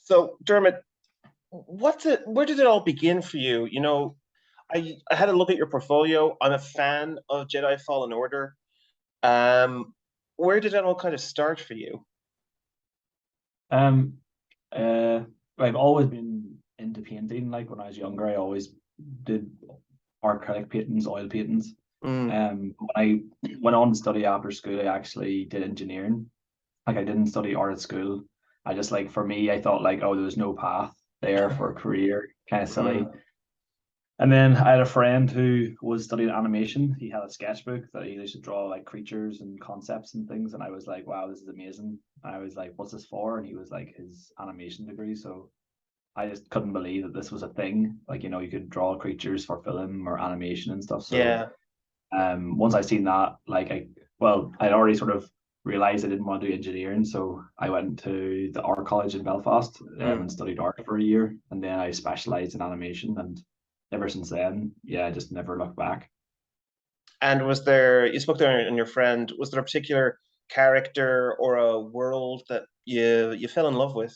So, Dermot, where did it all begin for you? I had a look at your portfolio. I'm a fan of Jedi Fallen Order. Um, where did it all kind of start for you? Um, uh, I've always been into painting. Like when I was younger, I always did acrylic paintings, oil paintings. Mm, When I went on to study after school, I actually did engineering. Like I didn't study art at school. I just like for me, I thought like, oh, there was no path there for a career, kind of silly. mm, And then I had a friend who was studying animation. He had a sketchbook that he used to draw like creatures and concepts and things. And I was like, wow, this is amazing. And I was like, what's this for? And he was like, his animation degree. So I just couldn't believe that this was a thing. Like, you could draw creatures for film or animation and stuff. So yeah. once I seen that, I'd already sort of realized I didn't want to do engineering. So I went to the art college in Belfast Mm. and studied art for a year. And then I specialized in animation. And ever since then, yeah, I just never looked back. And you spoke there and your friend, was there a particular character or a world that you fell in love with?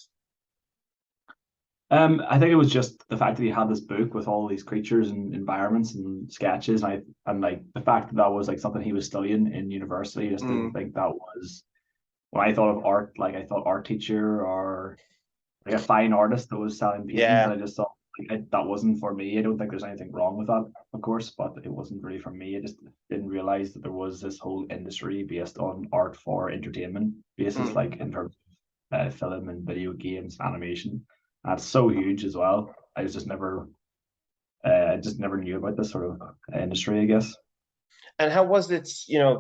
I think it was just the fact that he had this book with all these creatures and environments and sketches, and like the fact that that was like something he was studying in university. I just didn't Mm, think that was when I thought of art, like I thought art teacher or like a fine artist that was selling paintings. yeah. And I just thought that wasn't for me. I don't think there's anything wrong with that, of course, but it wasn't really for me. I just didn't realize that there was this whole industry based on art for entertainment basis, Mm. like in terms of film and video games, animation. That's so huge as well. I just never knew about this sort of industry, I guess. And how was it,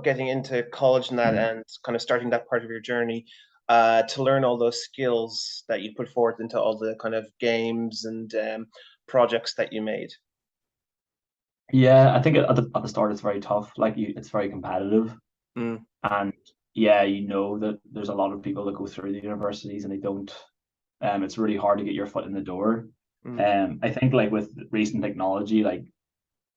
getting into college and that and kind of starting that part of your journey to learn all those skills that you put forth into all the kind of games and projects that you made? Yeah, I think at the start it's very tough. It's very competitive. Mm, And yeah, you know that there's a lot of people that go through the universities and they don't. It's really hard to get your foot in the door. mm, I think like with recent technology, like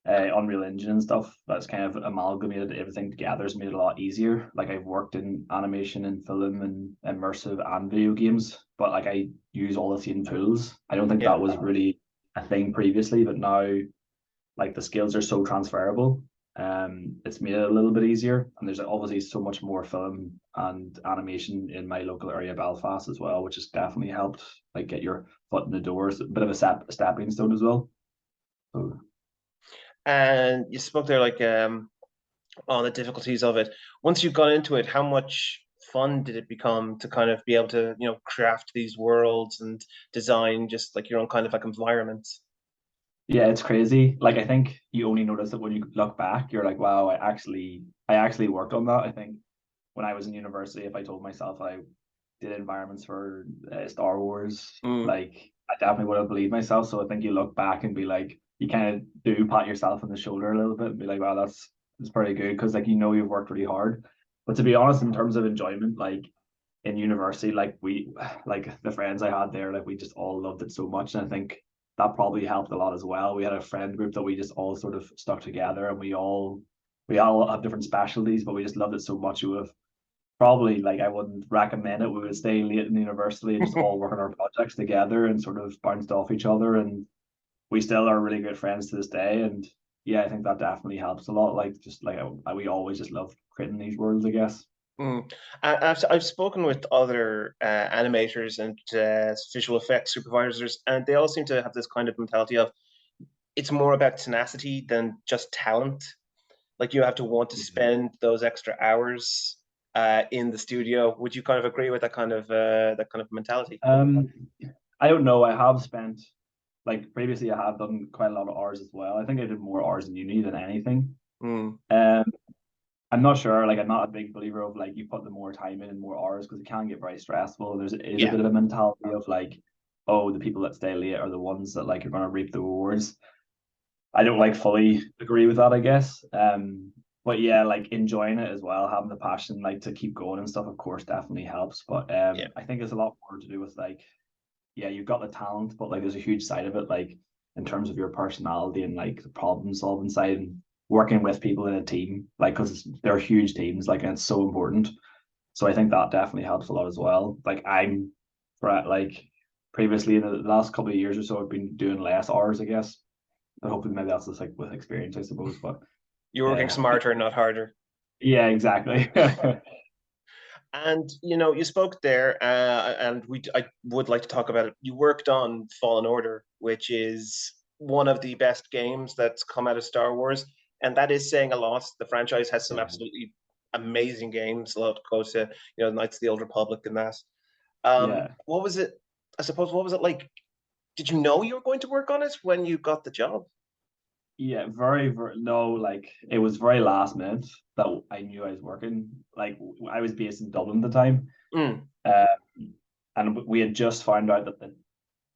Unreal Engine and stuff, that's kind of amalgamated everything together, has made it a lot easier. Like I've worked in animation and film and immersive and video games, but like I use all the same tools. I don't think yeah. that was really a thing previously, but now like the skills are so transferable. It's made it a little bit easier, and there's obviously so much more film and animation in my local area, Belfast, as well, which has definitely helped like get your foot in the door. It's a bit of a stepping stone as well. So And you spoke there like on the difficulties of it. Once you got into it, how much fun did it become to kind of be able to, craft these worlds and design just like your own kind of like environment? yeah, it's crazy. Like I think you only notice it when you look back. You're like, wow, I actually worked on that. I think when I was in university, if I told myself I did environments for Star Wars, Mm. like I definitely would have believed myself. So I think you look back and be like, you kind of do pat yourself on the shoulder a little bit and be like, wow, that's pretty good because like you've worked really hard. But to be honest, in terms of enjoyment, like in university, like like the friends I had there, like we just all loved it so much, and I think that probably helped a lot as well. We had a friend group that we just all sort of stuck together, and we all have different specialties, but we just loved it so much. We would have probably like I wouldn't recommend it. We would stay late in the university and just all work on our projects together and sort of bounced off each other. And we still are really good friends to this day. And yeah, I think that definitely helps a lot. Like just like we always just love creating these worlds, I guess. Mm. I've spoken with other animators and visual effects supervisors, and they all seem to have this kind of mentality of it's more about tenacity than just talent. Like you have to want to Yeah. spend those extra hours in the studio. Would you kind of agree with that kind of mentality? Um, I don't know. I have spent like previously I have done quite a lot of hours as well. I think I did more hours in uni than anything. Mm, Um, I'm not sure. Like, I'm not a big believer of like you put the more time in and more hours because it can get very stressful. Is a yeah. bit of a mentality of like, oh, the people that stay late are the ones that like are going to reap the rewards. I don't like fully agree with that, I guess. But yeah, like enjoying it as well, having the passion like to keep going and stuff, of course, definitely helps. But Yeah. I think it's a lot more to do with like, yeah, you've got the talent, but like there's a huge side of it, like in terms of your personality and like the problem solving side and working with people in a team, like because they're huge teams, like and it's so important. So I think that definitely helps a lot as well. Like I'm right, like previously in the last couple of years or so, I've been doing less hours, I guess. But hopefully maybe that's just like with experience, I suppose. But You're working yeah, smarter, not harder. yeah, exactly. And you spoke there, and I would like to talk about it. You worked on Fallen Order, which is one of the best games that's come out of Star Wars, and that is saying a lot. The franchise has some Yeah, absolutely amazing games. A lot goes to Knights of the Old Republic and that. yeah. What was it? I suppose what was it like? Did you know you were going to work on it when you got the job? Yeah, very no, like it was very last minute that I knew I was working. Like I was based in Dublin at the time, Mm, uh, and we had just found out that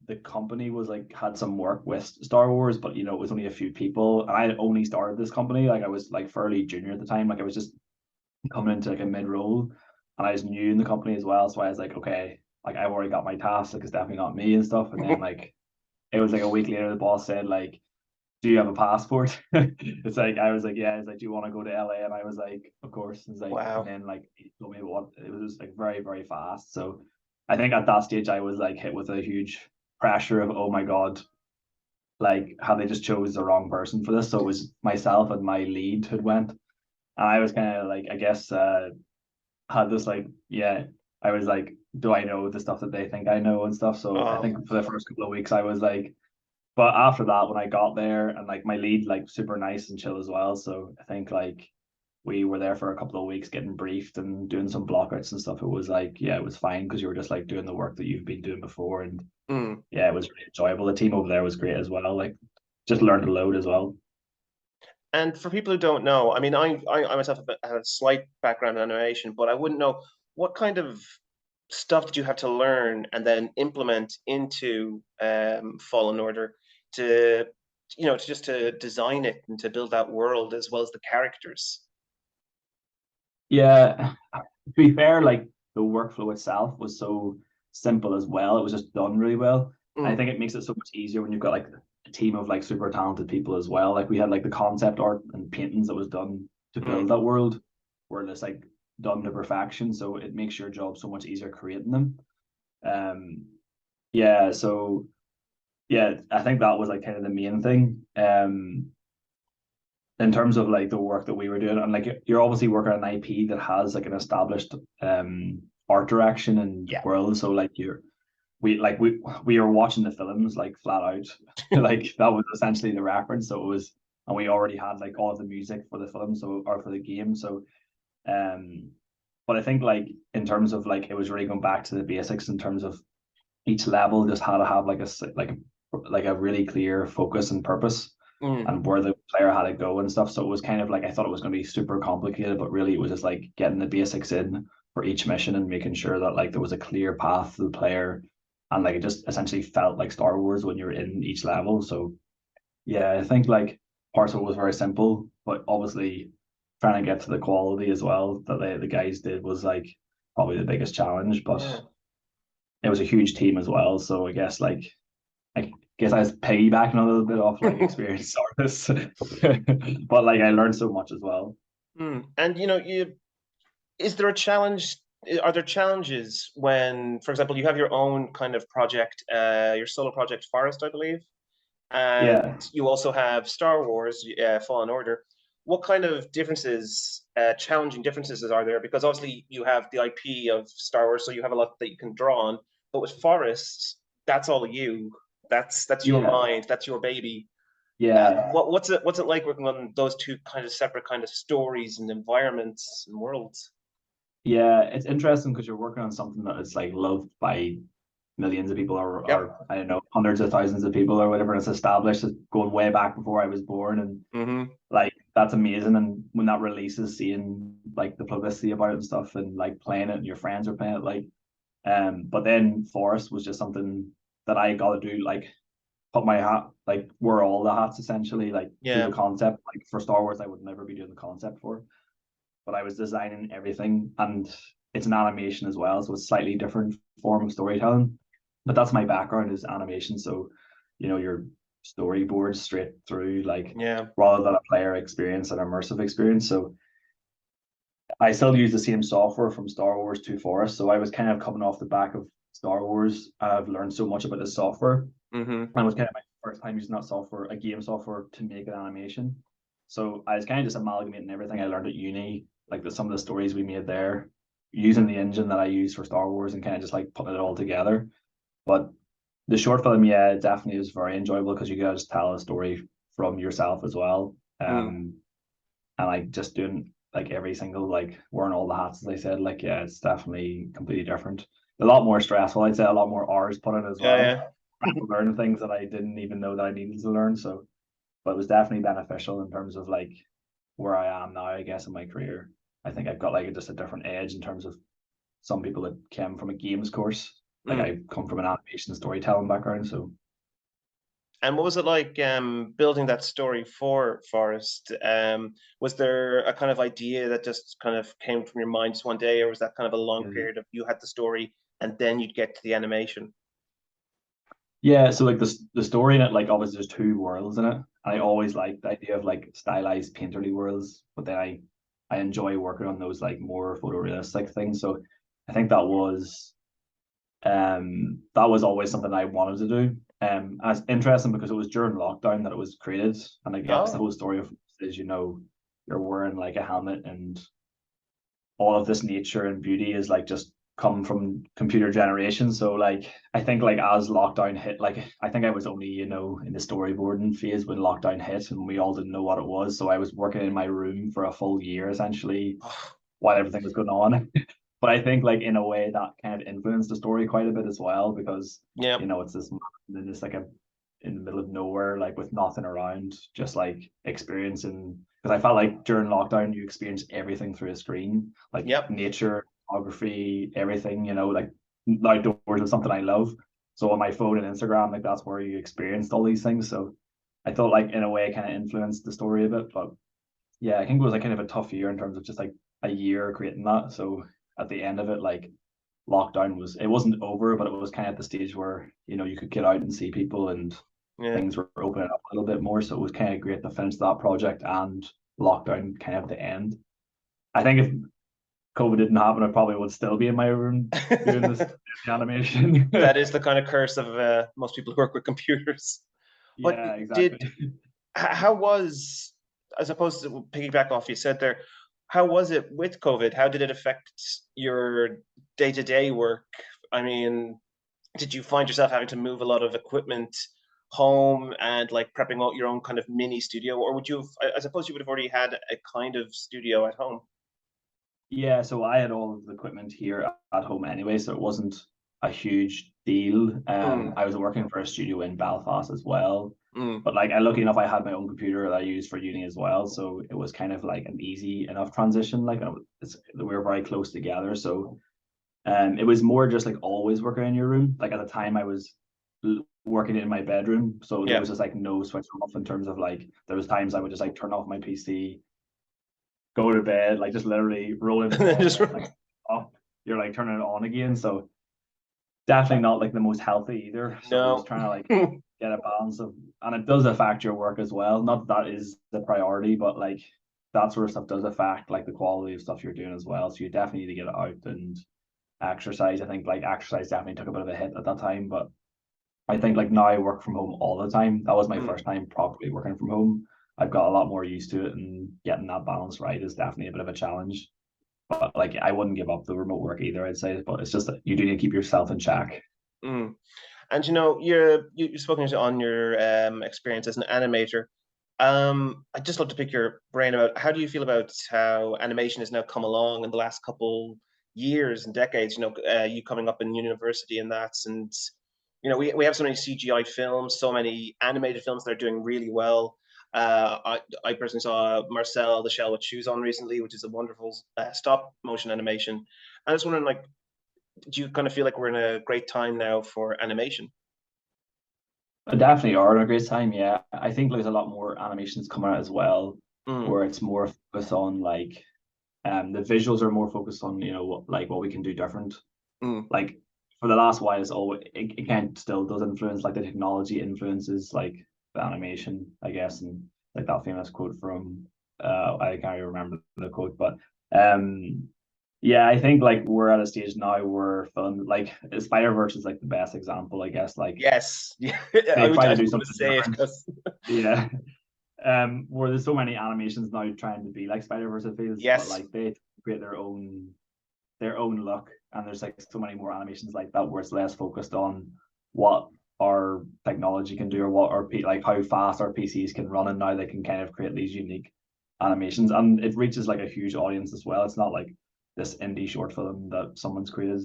the company was like had some work with Star Wars, but it was only a few people, and I had only started this company. Like I was like fairly junior at the time. Like I was just coming into like a mid role, and I was new in the company as well. So I was like, okay, like I've already got my task. Like it's definitely not me and stuff. And then like it was like a week later, the boss said like, do you have a passport? It's like I was like, yeah. It's like, do you want to go to LA? And I was like, of course. It's like, and wow. then like he told me what it was just like very fast. So I think at that stage I was like hit with a huge pressure of oh my god, like how they just chose the wrong person for this. So it was myself and my lead who went, and I was kind of like I guess had this like yeah. I was like, do I know the stuff that they think I know and stuff? So I Oh, think for the first couple of weeks I was like, but after that, when I got there and like my lead, like super nice and chill as well. So I think like we were there for a couple of weeks getting briefed and doing some blockouts and stuff. It was like, yeah, it was fine because you were just like doing the work that you've been doing before. And mm. yeah, it was really enjoyable. The team over there was great as well. Like just learned a load as well. And for people who don't know, I mean, I myself have a slight background in animation, but I wouldn't know what kind of stuff did you have to learn and then implement into Fallen Order to, to just to design it and to build that world as well as the characters. Yeah, to be fair, like the workflow itself was so simple as well. It was just done really well. I Mm, think it makes it so much easier when you've got like a team of like super talented people as well. Like we had like the concept art and paintings that was done to mm. build that world were just like done to perfection. So it makes your job so much easier creating them. Um yeah, so yeah, I think that was like kind of the main thing. In terms of like the work that we were doing, and like you're obviously working on an IP that has like an established art direction and Yeah. world. So like we were watching the films like flat out. Like that was essentially the reference. So it was, and we already had like all of the music for the film, so or for the game. So um but I think like in terms of like it was really going back to the basics in terms of each level just had to have like a really clear focus and purpose Mm. and where the player had to go and stuff. So it was kind of like I thought it was going to be super complicated, but really it was just like getting the basics in for each mission and making sure that like there was a clear path to the player, and like it just essentially felt like Star Wars when you're in each level. So yeah, I think like parts of it was very simple, but obviously trying to get to the quality as well that the guys did was like probably the biggest challenge. But Yeah. it was a huge team as well. So I guess I was piggybacking a little bit off like experienced artists, but like I learned so much as well. Mm. And is there a challenge? Are there challenges when, for example, you have your own kind of project, your solo project, Forest, I believe, and Yeah, you also have Star Wars, Fallen Order. What kind of differences, challenging differences are there? Because obviously you have the IP of Star Wars, so you have a lot that you can draw on. But with Forest, that's all you. That's your yeah, mind. That's your baby. yeah, What's it like working on those two kind of separate kind of stories and environments and worlds? yeah. It's interesting because you're working on something that is like loved by millions of people Yep. or I don't know, hundreds of thousands of people or whatever. It's established. It's going way back before I was born, and Mm-hmm. like that's amazing. And when that releases, seeing like the publicity about it and stuff, and like playing it, and your friends are playing it, like but then Forest was just something that I got to do, like put my hat, like wear all the hats essentially, like do the Yeah. concept. Like for Star Wars, I would never be doing the concept for, but I was designing everything, and it's an animation as well, so it's slightly different form of storytelling. But that's my background is animation, so your storyboard straight through, like Yeah. rather than a player experience and immersive experience. So I still use the same software from Star Wars to Forest. So I was kind of coming off the back of Star Wars. I've learned so much about the software, Mm-hmm. and it was kind of my first time using that software, a game software, to make an animation. So I was kind of just amalgamating everything I learned at uni, like some of the stories we made there, using the engine that I use for Star Wars, and kind of just like putting it all together. But the short film, yeah, it definitely is very enjoyable because you gotta just tell a story from yourself as well. Mm. And like just doing like every single, like wearing all the hats, as I said, like yeah, it's definitely completely different. A lot more stressful, I'd say, a lot more hours put in as well. Yeah, Trying to learn things that I didn't even know that I needed to learn. So, but it was definitely beneficial in terms of like where I am now, I guess, in my career. I think I've got like just a different edge in terms of some people that came from a games course. yeah. Like Mm. I come from an animation storytelling background, so And what was it like building that story for Forest? Was there a kind of idea that just kind of came from your mind just one day, or was that kind of a long yeah. period of you had the story and then you'd get to the animation? Yeah, so like the story in it, like obviously there's two worlds in it. And I always like the idea of like stylized painterly worlds, but then I enjoy working on those like more photorealistic things. So I think that was always something I wanted to do. As interesting because it was during lockdown that it was created. And I guess the Oh, whole story of it is, you're wearing like a helmet, and all of this nature and beauty is like just come from computer generation. So like I think like as lockdown hit, like I think I was only, in the storyboarding phase when lockdown hit and we all didn't know what it was. So I was working in my room for a full year essentially while everything was going on. But I think like in a way that kind of influenced the story quite a bit as well, because yeah. it's this man in this like a in the middle of nowhere, like with nothing around, just like experiencing, because I felt like during lockdown you experience everything through a screen, like Yep. nature, photography, everything, like outdoors is something I love. So on my phone and Instagram, like that's where you experienced all these things. So I thought like in a way kind of influenced the story a bit. But yeah, I think it was like kind of a tough year in terms of just like a year creating that. So at the end of it, like lockdown it wasn't over, but it was kind of at the stage where, you could get out and see people, and Yeah. things were opening up a little bit more. So it was kind of great to finish that project and lockdown kind of at the end. I think if COVID didn't happen, I probably would still be in my room doing this animation. That is the kind of curse of most people who work with computers. But Yeah, exactly. did how was, as opposed to piggyback off you said there, how was it with COVID? How did it affect your day-to-day work? I mean, did you find yourself having to move a lot of equipment home and like prepping out your own kind of mini studio, or would you have, I suppose you would have already had a kind of studio at home? Yeah, so I had all of the equipment here at home anyway, so it wasn't a huge deal. Mm, I was working for a studio in Belfast as well, mm, but like I lucky enough, I had my own computer that I used for uni as well, so it was kind of like an easy enough transition. Like we were very close together, so it was more just like always working in your room. Like at the time, I was working in my bedroom, so there yeah. was just like no switch off in terms of like there was times I would just like turn off my PC, go to bed, like just literally roll into And then bed, just and then like up, you're like turning it on again. So definitely not like the most healthy either. So it was no. trying to like get a balance of, and it does affect your work as well. Not that is the priority, but like that sort of stuff does affect like the quality of stuff you're doing as well. So you definitely need to get it out and exercise. I think like exercise definitely took a bit of a hit at that time, but I think like now I work from home all the time. That was my Mm. first time properly working from home. I've got a lot more used to it, and getting that balance right is definitely a bit of a challenge. But like I wouldn't give up the remote work either, I'd say. But it's just that you do need to keep yourself in check. Mm. And you've spoken on your experience as an animator. I'd just love to pick your brain about how do you feel about how animation has now come along in the last couple years and decades. You coming up in university and that, and we have so many CGI films, so many animated films that are doing really well. I personally saw Marcel the Shell with Shoes on recently, which is a wonderful stop motion animation. I was wondering, like, do you kind of feel like we're in a great time now for animation? But definitely are in a great time, yeah. I think there's a lot more animations coming out as well, Mm, where it's more focused on like the visuals are more focused on, like what we can do different. mm, Like for the last while, it's always it kind of still does influence, like the technology influences like the animation, I guess, and like that famous quote from I can't even remember the quote, but um Yeah, I think like we're at a stage now where film like Spider-Verse is like the best example, I guess. Like Yes, yeah. they try I to do didn't want to something say it different. because Yeah. Where there's so many animations now trying to be like Spider-Verse it feels, but yes. like they create their own look, and there's like so many more animations like that where it's less focused on what our technology can do or what our like how fast our PCs can run, and now they can kind of create these unique animations, and it reaches like a huge audience as well. It's not like this indie short film that someone's created.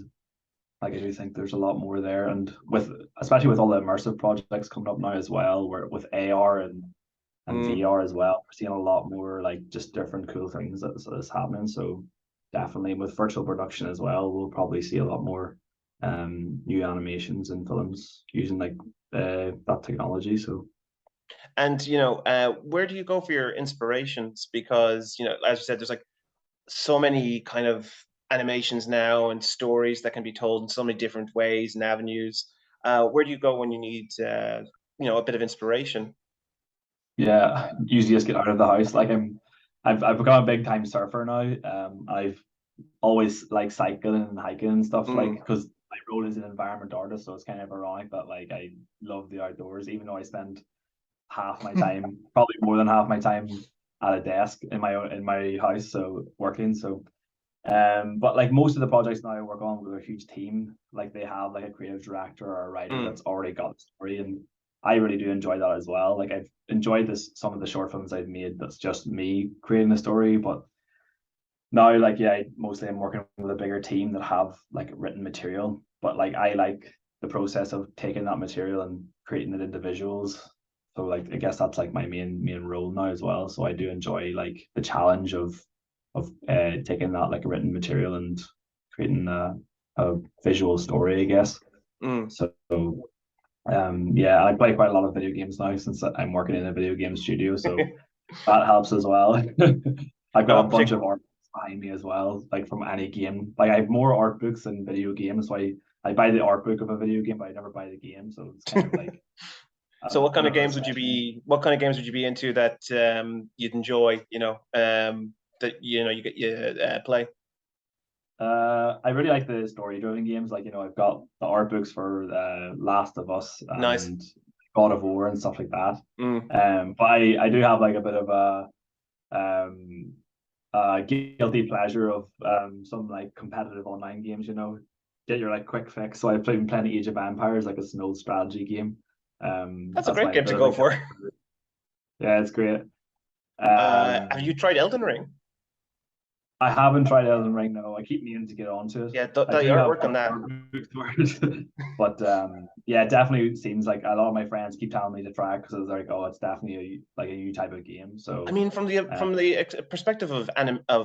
Like I do think there's a lot more there, and with especially with all the immersive projects coming up now as well, where with AR and Mm. VR as well, we're seeing a lot more like just different cool things that's happening. So definitely with virtual production as well, we'll probably see a lot more new animations and films using like that technology. So And where do you go for your inspirations? Because as you said, there's like so many kind of animations now and stories that can be told in so many different ways and avenues. Where do you go when you need a bit of inspiration? yeah, usually just get out of the house. Like I've become a big time surfer now. I've always like cycling and hiking and stuff like Mm. because my role is an environment artist, so it's kind of ironic that like I love the outdoors, even though I spend half my time, probably more than half my time at a desk in my house, so working. So but like most of the projects now I work on with a huge team, like they have like a creative director or a writer Mm. that's already got the story, and I really do enjoy that as well. Like I've enjoyed this some of the short films I've made that's just me creating the story, but now like yeah, mostly I'm working with a bigger team that have like written material, but like I like the process of taking that material and creating it into visuals. So like I guess that's like my main role now as well. So I do enjoy like the challenge of taking that like written material and creating a visual story, I guess. Mm. So yeah, I play quite a lot of video games now since I'm working in a video game studio, so that helps as well. I've And got a what bunch particular? of art behind me as well, like from any game. Like I have more art books than video games, so I buy the art book of a video game, but I never buy the game. So it's kind of like So a bit of an obsession. what kind of games would you be into that you'd enjoy, that you play? I really like the story-driven games. Like I've got the art books for Last of Us Nice. and God of War and stuff like that. Mm. But I do have like a bit of um guilty pleasure of some like competitive online games, get your like quick fix. So I've been playing Age of Empires, like it's an old strategy game. That's a That's great my game to bit of go like for. yeah, it's great. Have you tried Elden Ring? I haven't tried Elden Ring. No, I keep meaning to get onto it. Yeah, I the do have artwork on that. art books for it, but yeah, it definitely seems like a lot of my friends keep telling me to try it because it's like, oh, it's definitely like a new type of game. I So mean, uh, from the perspective of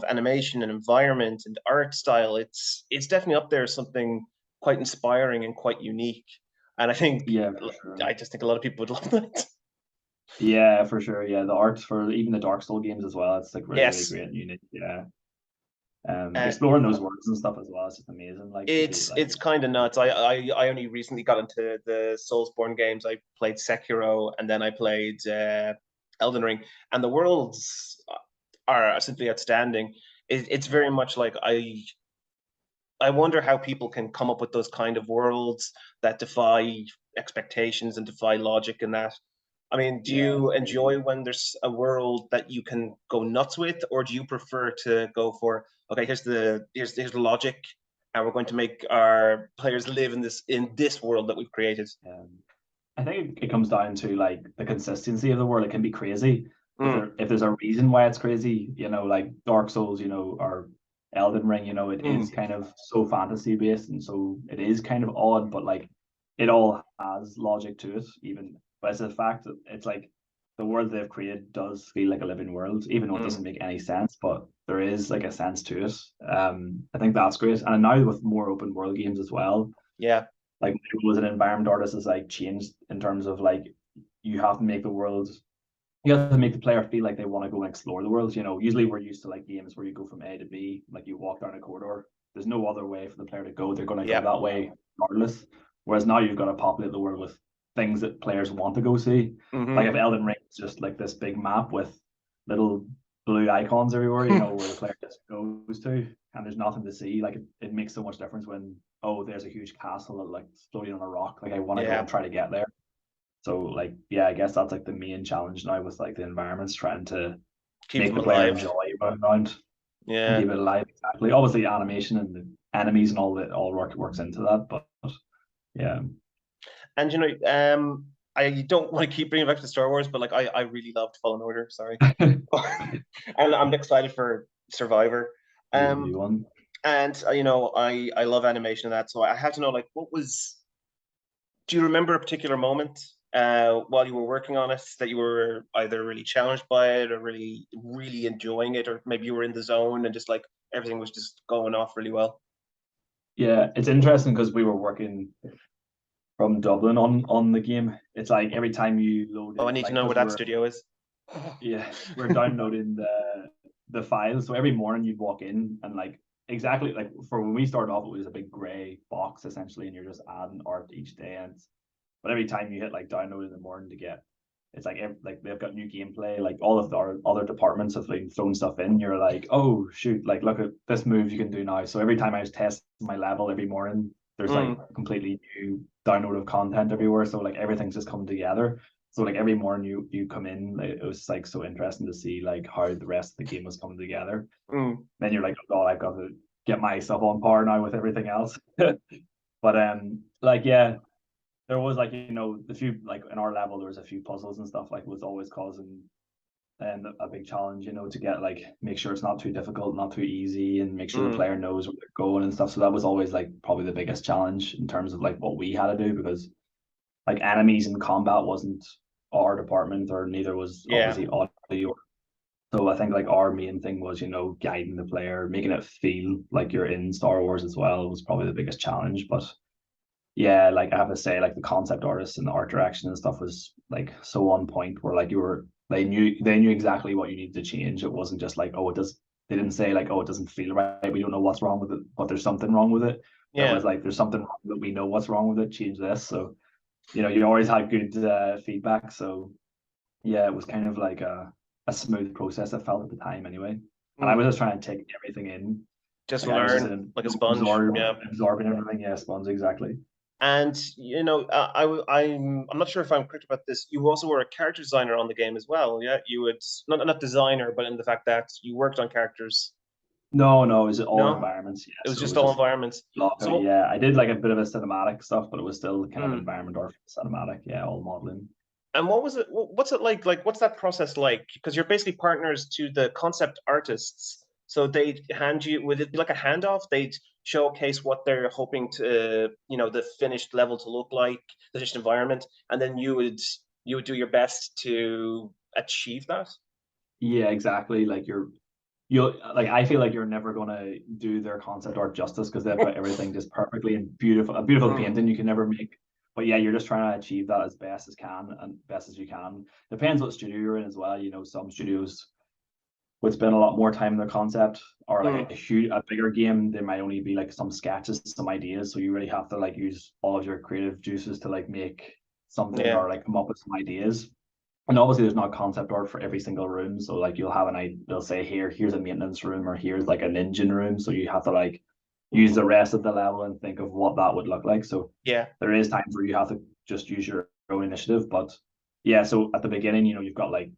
animation and environment and art style, it's definitely up there as something quite inspiring and quite unique. And I think yeah, for sure. I just think a lot of people would love that. Yeah, for sure. Yeah, the art for even the Dark Soul games as well. It's like really, really Yes, great and unique. Yeah. uh, Exploring those worlds and stuff as well. It's just amazing. Like to see like it's kind of nuts. I only recently got into the Soulsborne games. I played Sekiro and then I played Elden Ring, and the worlds are simply outstanding. It's very much like I wonder how people can come up with those kind of worlds that defy expectations and defy logic and that. I mean, do yeah, it's you crazy. enjoy when there's a world that you can go nuts with, or do you prefer to go for, okay, here's the logic, and we're going to make our players live in this world that we've created? I think it comes down to like the consistency of the world. It can be crazy Mm, if there's a reason why it's crazy. Like Dark Souls, or Elden Ring. It is mm, kind of so fantasy based, and so it is kind of odd, but like it all has logic to it. Even but it's a fact that it's like the world they've created does feel like a living world, even though it mm. doesn't make any sense. But there is like a sense to it. I think that's great, and now with more open world games as well, Yeah. like my role as an environment artist is like changed in terms of like you have to make the world you have to make the player feel like they want to go and explore the world. Usually we're used to like games where you go from A to B, like you walk down a corridor. There's no other way for the player to go. They're going to go Yeah. that way regardless. Whereas now you've got to populate the world with things that players want to go see. Like if Hmm. Elden Ring is just like this big map with little blue icons everywhere, where the player just goes to, and there's nothing to see. Like it makes so much difference when, oh, there's a huge castle that like floating on a rock. Like I want to go Yeah, and try to get there. So like yeah, I guess that's like the main challenge now with like the environments, trying to keep make them the player alive. enjoy running around and Yeah. keep it alive. Exactly. Obviously, animation and the enemies and all that all works into that. But yeah, And I don't want to keep bringing it back to Star Wars, but like I really loved Fallen Order. Sorry, and I'm excited for Survivor. lovely Um, one. and I love animation and that, so I have to know like what was. Do you remember a particular moment while you were working on it that you were either really challenged by it or really really enjoying it, or maybe you were in the zone and just like everything was just going off really well? Yeah, it's interesting because we were working from Dublin on the game. It's like every time you load Oh, I it, need to like know where because that studio is. yeah, we're downloading the files. So every morning you'd walk in and like exactly like for when we started off, it was a big gray box essentially, and you're just adding art each day. And but every time you hit like download in the morning to get, it's like they've got new gameplay. Like all of our other departments have like thrown stuff in. You're like, oh shoot, like look at this move you can do now. So every time I was testing my level every morning, there's like Mm, completely new download of content everywhere. So like everything's just coming together. So like every morning you come in, like, it was like so interesting to see like how the rest of the game was coming together. mm. Then you're like, oh, I've got to get my stuff on par now with everything else. But like yeah, there was like the few like in our level there was a few puzzles and stuff like was always causing a big challenge, to get like make sure it's not too difficult, not too easy, and make sure the Mm. player knows where they're going and stuff. So that was always like probably the biggest challenge in terms of like what we had to do, because like enemies in combat wasn't our department, or neither was Yeah. obviously audio. So I think like our main thing was, guiding the player, making it feel like you're in Star Wars as well was probably the biggest challenge. But yeah, like I have to say, like the concept artists and the art direction and stuff was like so on point, where like they knew exactly what you needed to change. It wasn't just like, oh, it does, they didn't say like, oh, it doesn't feel right, we don't know what's wrong with it, but there's something wrong with it. It Yeah. was like there's something wrong that we know what's wrong with it, change this. So you always had good feedback. So yeah, it was kind of like a smooth process, I felt at the time anyway. And I Mm. was just trying to take everything in. Just Like I was just learn like a sponge. Yeah. absorbing everything. Yeah, sponge exactly. And I'm not sure if I'm correct about this. You also were a character designer on the game as well. Yeah, you would not designer, but in the fact that you worked on characters. No, it was all No, environments. Yeah, it was so it just was all just environments. So what? yeah, I did like a bit of a cinematic stuff, but it was still kind of Mm. environment or cinematic. Yeah, all modeling. And what was it? What's it like? Like, what's that process like? Because you're basically partners to the concept artists. So they'd hand you, would it be like a handoff? They'd showcase what they're hoping to, the finished level to look like, the finished environment, and then you would do your best to achieve that. Yeah, exactly. Like you'll like I feel like you're never gonna do their concept art justice because they've got everything just perfectly and a beautiful Mm, painting you can never make. But yeah, you're just trying to achieve that as best as can and best as you can. Depends what studio you're in as well. Some studios would spend a lot more time in their concept, or like mm, a bigger game, there might only be like some sketches, some ideas. So you really have to like use all of your creative juices to like make something, yeah. or like come up with some ideas. And obviously there's not concept art for every single room. So like you'll have an idea, they'll say here's a maintenance room, or here's like an engine room. So you have to like use the rest of the level and think of what that would look like. So Yeah. there is times where you have to just use your own initiative. But yeah, so at the beginning, you've got like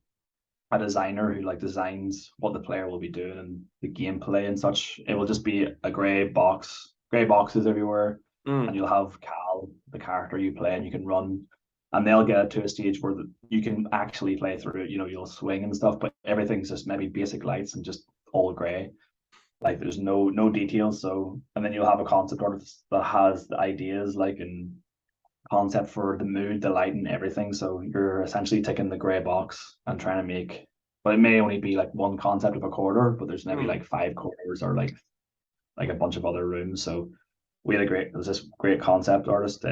a designer who like designs what the player will be doing and the gameplay and such. It will just be a gray boxes everywhere, and Mm, you'll have Cal, the character you play, and you can run, and they'll get to a stage where you can actually play through it. You'll swing and stuff, but everything's just maybe basic lights and just all gray. Like there's no details. So, and then you'll have a concept artist that has the ideas, like in concept for the mood, the light, and everything. So you're essentially ticking the gray box and trying to make. But it may only be like one concept of a corridor, but there's maybe mm. like five corridors, or like a bunch of other rooms. So we had there was this great concept artist,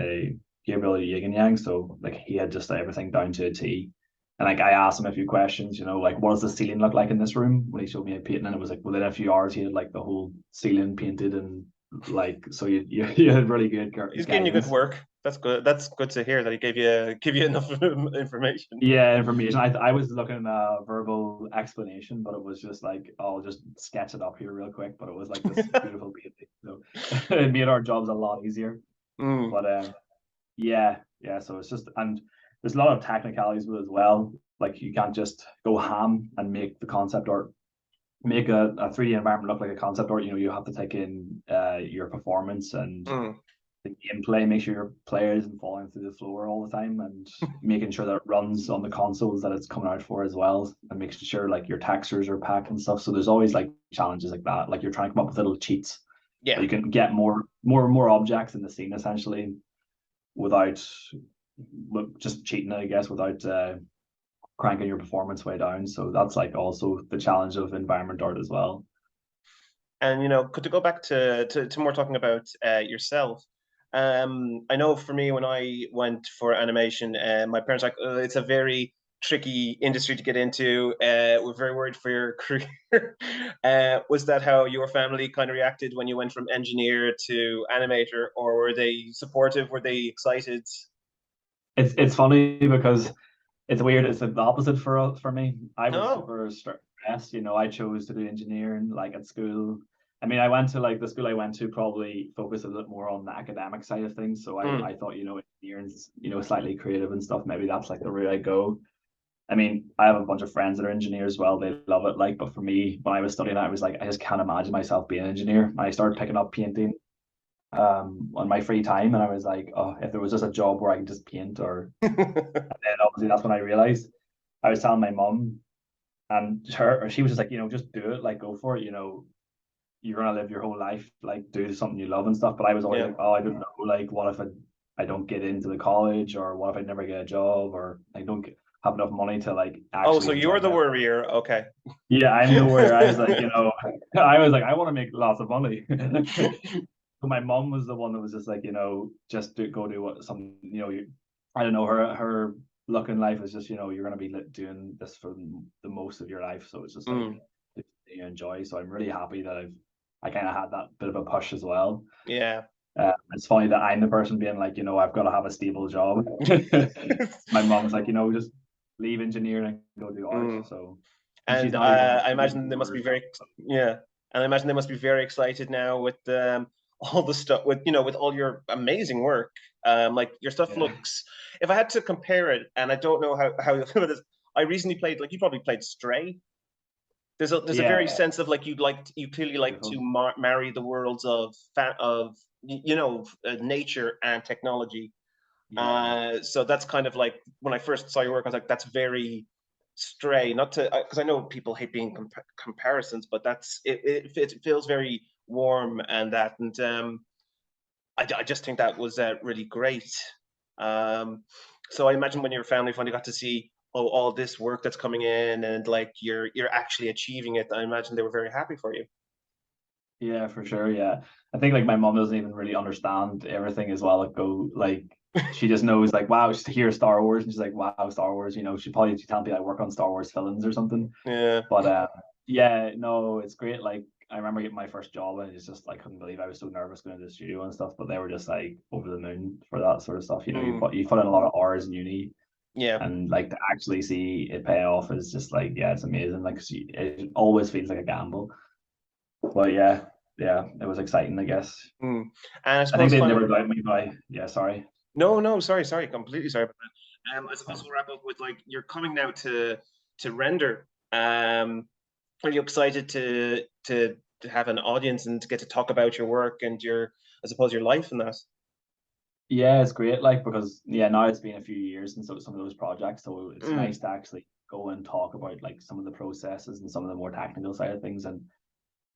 Gabriel Yin Yang. So like he had just everything down to a T. And like I asked him a few questions, like what does the ceiling look like in this room when he showed me a painting, and it was like within a few hours he had like the whole ceiling painted, and like so you had really good He's giving you good guidance. work. That's good. That's good to hear that he gave you enough information. Yeah, information. I was looking at a verbal explanation, but it was just like, I'll just sketch it up here real quick. But it was like this beautiful painting, so it made our jobs a lot easier. Mm, But yeah, yeah. So it's just, and there's a lot of technicalities with it as well. Like you can't just go ham and make the concept art, make a 3D environment look like a concept art. You know, you have to take in your performance and mm. the gameplay, make sure your player isn't falling through the floor all the time, and making sure that it runs on the consoles that it's coming out for as well, and making sure like your textures are packed and stuff. So there's always like challenges like that. Like you're trying to come up with little cheats that Yeah. you can get more objects in the scene essentially without just cheating, I guess, without cranking your performance way down. So that's like also the challenge of environment art as well. And could to go back to more talking about yourself. I know for me when I went for animation, my parents were like, it's a very tricky industry to get into. We're very worried for your career. Was that how your family kind of reacted when you went from engineer to animator, or were they supportive? Were they excited? It's funny because it's weird. It's the opposite for me. I was Oh, super stressed. You know, I chose to do engineering like at school. I mean, I went to like the school I went to probably focused a bit more on the academic side of things. So I mm, thought, you know, engineering's, you know, slightly creative and stuff. Maybe that's like the route I go. I mean, I have a bunch of friends that are engineers as well. They love it. Like, but for me, when I was studying, I was like, I just can't imagine myself being an engineer. And I started picking up painting on my free time, and I was like, oh, if there was just a job where I could just paint, or then obviously that's when I realized. I was telling my mom, and she was just like, you know, just do it, like go for it, you know, you're gonna live your whole life, like do something you love and stuff. But I was always yeah. like, oh, I don't know, like what if I don't get into the college, or what if I never get a job, or I don't have enough money to like Oh, actually so you're enjoy the my. worrier. Okay. Yeah, I'm nowhere. I was like, you know, I was like, I want to make lots of money. So my mom was the one that was just like, you know, just go do what some, you know, I don't know, her look in life is just, you know, you're gonna be doing this for the most of your life. So it's just like Mm, you enjoy. So I'm really happy that I kind of had that bit of a push as well. yeah. It's funny that I'm the person being like, you know, I've got to have a stable job. My mom was like, you know, just leave engineering and go do art. Mm. So, and she's And not even I she doesn't imagine do they must art be herself. very, yeah. And I imagine they must be very excited now with all the stuff with all your amazing work. Like your stuff Yeah, looks. If I had to compare it, and I don't know how you feel about this, I recently played like you probably played Stray. There's a very yeah, sense of like you clearly like to beautiful. marry the worlds of nature and technology. Yeah, So that's kind of like when I first saw your work, I was like, that's very Stray. Not to because I know people hate being comparisons, but it feels very warm and that, and I just think that was really great. Um, so I imagine when your family finally got to see all this work that's coming in and like you're actually achieving it, I imagine they were very happy for you. yeah, for sure. Yeah, I think like my mom doesn't even really understand everything as well. Like go like she just knows like wow, she hears Star Wars and she's like wow, Star Wars. You know, she probably tell me I work on Star Wars films or something. Yeah. But yeah, no, it's great. Like I remember getting my first job and it's just I couldn't believe I was so nervous going to the studio and stuff. But they were just like over the moon for that sort of stuff. You know, Mm, you put in a lot of hours in uni, yeah. and like to actually see it pay off is just like yeah, it's amazing. Like it always feels like a gamble. But yeah, yeah, it was exciting, I guess. Mm. And I I think suppose they'd finally, never doubt me by yeah, sorry. no, no, sorry, completely sorry about that. I suppose we'll wrap up with like you're coming now to render. Are you excited to have an audience and to get to talk about your work and I suppose, your life in that? Yeah, it's great, like because yeah, now it's been a few years since some of those projects, so it's Mm, nice to actually go and talk about like some of the processes and some of the more technical side of things. And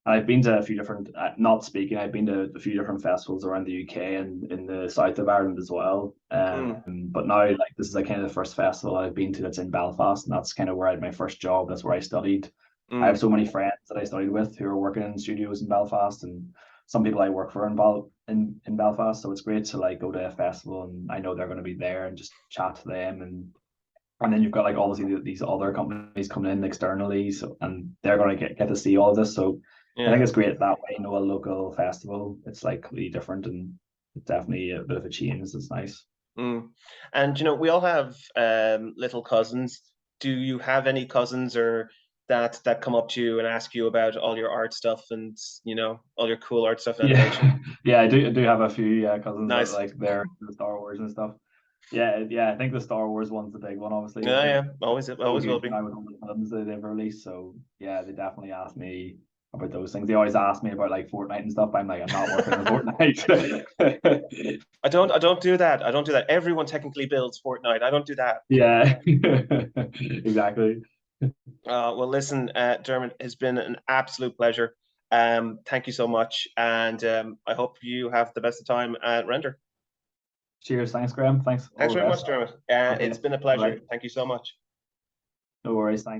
I've been to a few different, not speaking, I've been to a few different festivals around the UK and in the south of Ireland as well. mm, But now like this is like kind of the first festival I've been to that's in Belfast, and that's kind of where I had my first job. That's where I studied. I have mm, so many friends that I studied with who are working in studios in Belfast, and some people I work for in Belfast. So it's great to like go to a festival and I know they're going to be there and just chat to them, and then you've got like obviously these other companies coming in externally, so and they're going to get to see all of this. So I think yeah. it's great that way. You know, a local festival, it's like really different, and it's definitely a bit of a change. It's nice. Mm. And we all have little cousins. Do you have any cousins or that come up to you and ask you about all your art stuff and all your cool art stuff and Yeah, animation? yeah, I do have a few cousins that Nice. like they're the Star Wars and stuff. Yeah, yeah, I think the Star Wars one's the big one. Obviously, Yeah, like yeah. it's so Always will good be. now with all the films that they've released. So yeah, they definitely ask me about those things. They always ask me about like Fortnite and stuff. But I'm like, I'm not working on Fortnite. I don't do that. I don't do that. Everyone technically builds Fortnite. I don't do that. Yeah, exactly. Well, listen, Dermot, it's been an absolute pleasure. Thank you so much, and I hope you have the best of time at Render. Cheers. Thanks, Graham. Thanks. Thanks All the very much, best. Dermot. Okay. It's been a Bye. pleasure. Thank you so much. No worries. Thanks.